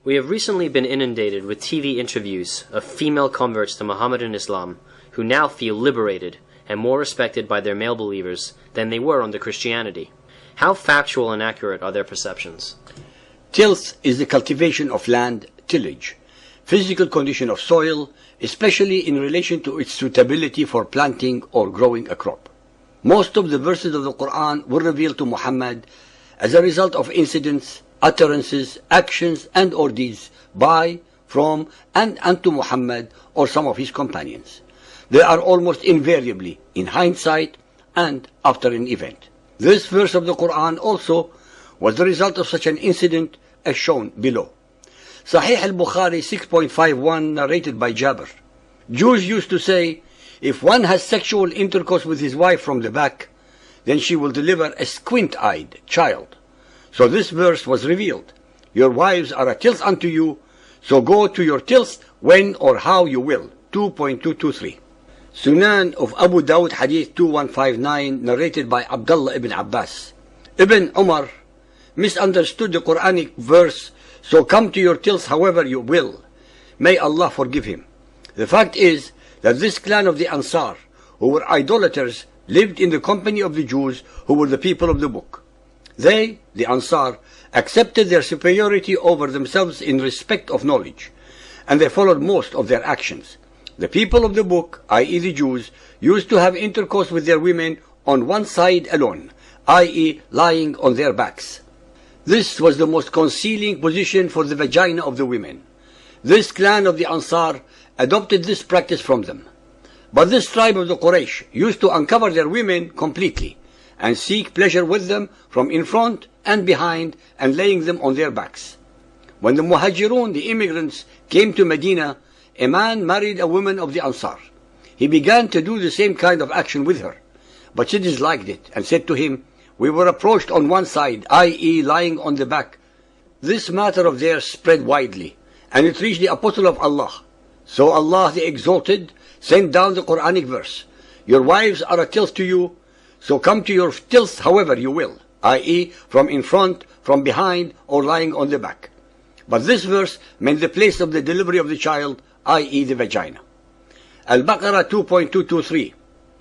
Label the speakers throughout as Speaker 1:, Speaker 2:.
Speaker 1: We have recently been inundated with TV interviews of female converts to Mohammedan Islam who now feel liberated and more respected by their male believers than they were under Christianity. How factual and accurate are their perceptions?
Speaker 2: Tilth is the cultivation of land, tillage, physical condition of soil, especially in relation to its suitability for planting or growing a crop. Most of the verses of the Quran were revealed to Muhammad as a result of incidents, utterances, actions, and or deeds by, from, and unto Muhammad or some of his companions. They are almost invariably in hindsight and after an event. This verse of the Quran also was the result of such an incident as shown below. Sahih al-Bukhari 6.51 narrated by Jabir. Jews used to say, if one has sexual intercourse with his wife from the back, then she will deliver a squint-eyed child. So this verse was revealed. Your wives are a tilth unto you, so go to your tilth when or how you will. 2.223. Sunan of Abu Dawud Hadith 2159 narrated by Abdullah ibn Abbas. Ibn Umar misunderstood the Quranic verse, so come to your tilth however you will. May Allah forgive him. The fact is that this clan of the Ansar, who were idolaters, lived in the company of the Jews, who were the people of the book. They, the Ansar, accepted their superiority over themselves in respect of knowledge, and they followed most of their actions. The people of the book, i.e. the Jews, used to have intercourse with their women on one side alone, i.e. lying on their backs. This was the most concealing position for the vagina of the women. This clan of the Ansar adopted this practice from them. But this tribe of the Quraysh used to uncover their women completely and seek pleasure with them from in front and behind and laying them on their backs. When the Muhajirun, the immigrants, came to Medina, a man married a woman of the Ansar. He began to do the same kind of action with her, but she disliked it and said to him, we were approached on one side, i.e. lying on the back. This matter of theirs spread widely, and it reached the Apostle of Allah. So Allah the Exalted sent down the Quranic verse, your wives are a tilth to you, so come to your tilth however you will, i.e. from in front, from behind, or lying on the back. But this verse meant the place of the delivery of the child, i.e. the vagina. Al-Baqarah 2.223.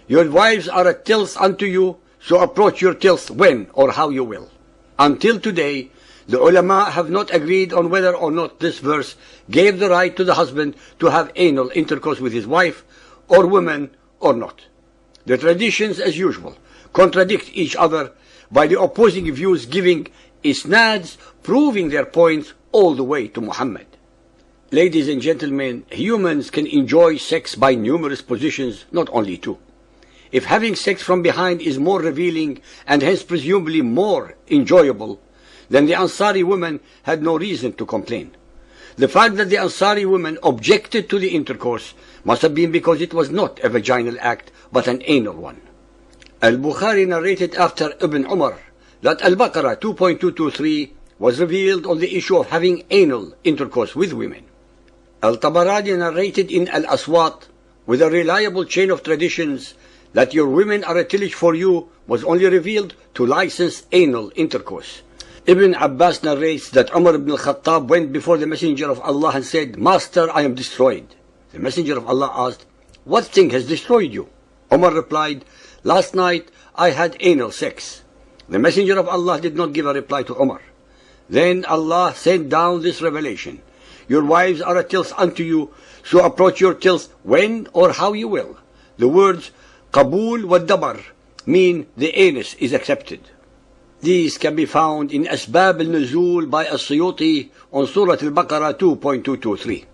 Speaker 2: Your wives are a tilth unto you, so approach your tilth when or how you will. Until today, the ulama have not agreed on whether or not this verse gave the right to the husband to have anal intercourse with his wife, or woman, or not. The traditions, as usual, contradict each other by the opposing views giving isnads proving their points all the way to Muhammad. Ladies and gentlemen, humans can enjoy sex by numerous positions, not only two. If having sex from behind is more revealing and hence presumably more enjoyable, then the Ansari women had no reason to complain. The fact that the Ansari women objected to the intercourse must have been because it was not a vaginal act, but an anal one. Al-Bukhari narrated after Ibn Umar that Al-Baqarah 2.223 was revealed on the issue of having anal intercourse with women. Al-Tabarani narrated in Al-Aswat, with a reliable chain of traditions, that your women are a tillage for you was only revealed to license anal intercourse. Ibn Abbas narrates that Umar ibn al-Khattab went before the Messenger of Allah and said, Master, I am destroyed. The Messenger of Allah asked, what thing has destroyed you? Umar replied, last night I had anal sex. The Messenger of Allah did not give a reply to Umar. Then Allah sent down this revelation. Your wives are a tilth unto you, so approach your tilth when or how you will. The words Qabul wa Dabar mean the anus is accepted. These can be found in Asbab al-Nuzul by As-Suyuti on Surah Al-Baqarah 2.223.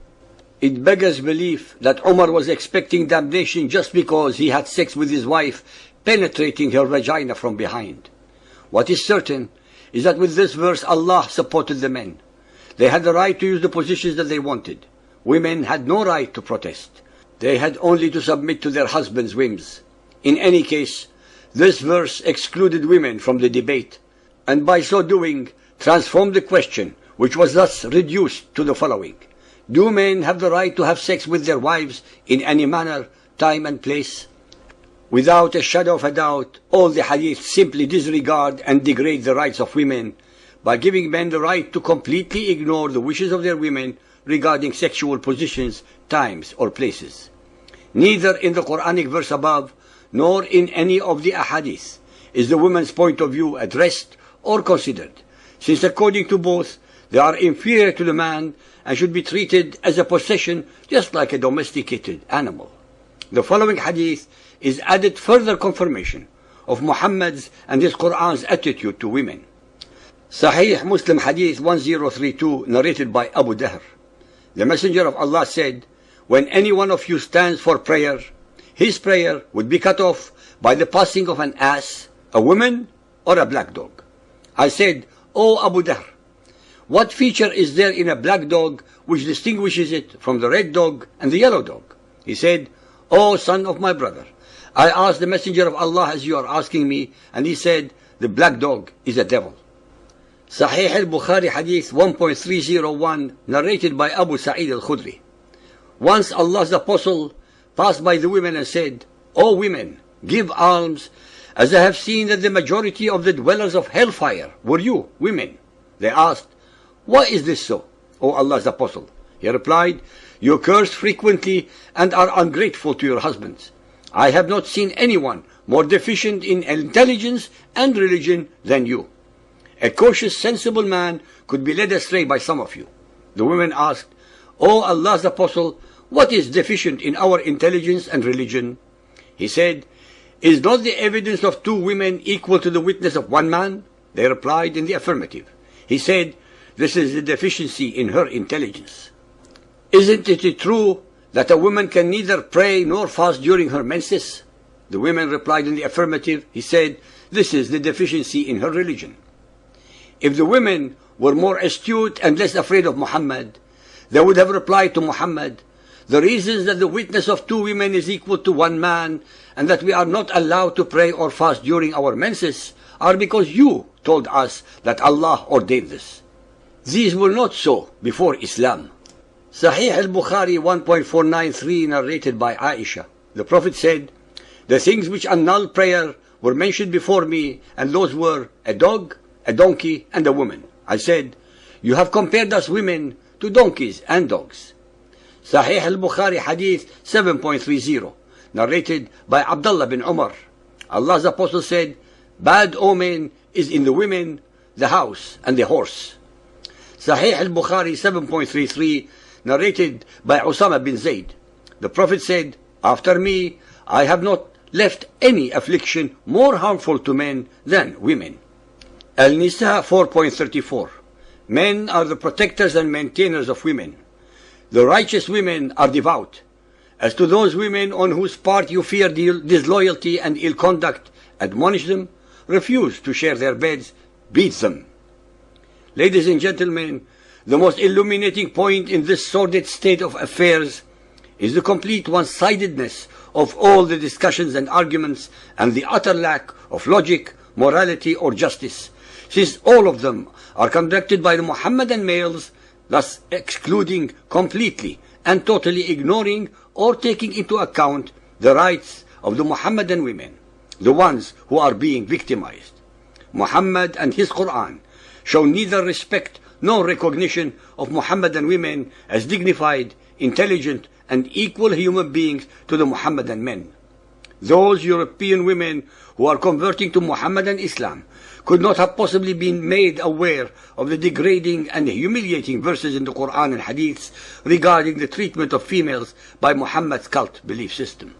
Speaker 2: It beggars belief that Umar was expecting damnation just because he had sex with his wife, penetrating her vagina from behind. What is certain is that with this verse Allah supported the men. They had the right to use the positions that they wanted. Women had no right to protest. They had only to submit to their husbands' whims. In any case, this verse excluded women from the debate, and by so doing transformed the question, which was thus reduced to the following. Do men have the right to have sex with their wives in any manner, time and place? Without a shadow of a doubt, all the hadith simply disregard and degrade the rights of women, by giving men the right to completely ignore the wishes of their women regarding sexual positions, times, or places. Neither in the Quranic verse above, nor in any of the ahadith, is the woman's point of view addressed or considered, since according to both, they are inferior to the man and should be treated as a possession just like a domesticated animal. The following hadith is added further confirmation of Muhammad's and his Quran's attitude to women. Sahih Muslim Hadith 1032, narrated by Abu Dahr. The Messenger of Allah said, "When any one of you stands for prayer, his prayer would be cut off by the passing of an ass, a woman, or a black dog." I said, "O Abu Dahr, what feature is there in a black dog which distinguishes it from the red dog and the yellow dog?" He said, "O son of my brother, I asked the Messenger of Allah as you are asking me, and he said, the black dog is a devil." Sahih al-Bukhari Hadith 1.301, narrated by Abu Sa'id al-Khudri. Once Allah's apostle passed by the women and said, "O women, give alms, as I have seen that the majority of the dwellers of hellfire were you, women." They asked, "Why is this so, O Allah's apostle?" He replied, "You curse frequently and are ungrateful to your husbands. I have not seen anyone more deficient in intelligence and religion than you. A cautious, sensible man could be led astray by some of you." The women asked, "O Allah's apostle, what is deficient in our intelligence and religion?" He said, "Is not the evidence of two women equal to the witness of one man?" They replied in the affirmative. He said, "This is the deficiency in her intelligence." "Isn't it true that a woman can neither pray nor fast during her menses?" The women replied in the affirmative. He said, "This is the deficiency in her religion." If the women were more astute and less afraid of Muhammad, they would have replied to Muhammad, "The reasons that the witness of two women is equal to one man and that we are not allowed to pray or fast during our menses are because you told us that Allah ordained this. These were not so before Islam." Sahih al-Bukhari 1.493, narrated by Aisha. The Prophet said, "The things which annul prayer were mentioned before me, and those were a dog, a donkey, and a woman." I said, "You have compared us women to donkeys and dogs." Sahih al-Bukhari Hadith 7.30, narrated by Abdullah bin Umar. Allah's Apostle said, "Bad omen is in the women, the house, and the horse." Sahih al-Bukhari 7.33, narrated by Usama bin Zayd. The Prophet said, "After me, I have not left any affliction more harmful to men than women." Al-Nisa 4.34, men are the protectors and maintainers of women. The righteous women are devout. As to those women on whose part you fear disloyalty and ill conduct, admonish them, refuse to share their beds, beat them. Ladies and gentlemen, the most illuminating point in this sordid state of affairs is the complete one-sidedness of all the discussions and arguments and the utter lack of logic, morality, or justice, since all of them are conducted by the Muhammadan males, thus excluding completely and totally ignoring or taking into account the rights of the Muhammadan women, the ones who are being victimized. Muhammad and his Quran show neither respect nor recognition of Muhammadan women as dignified, intelligent, and equal human beings to the Muhammadan men. Those European women who are converting to Muhammadan Islam could not have possibly been made aware of the degrading and humiliating verses in the Quran and Hadiths regarding the treatment of females by Muhammad's cult belief system.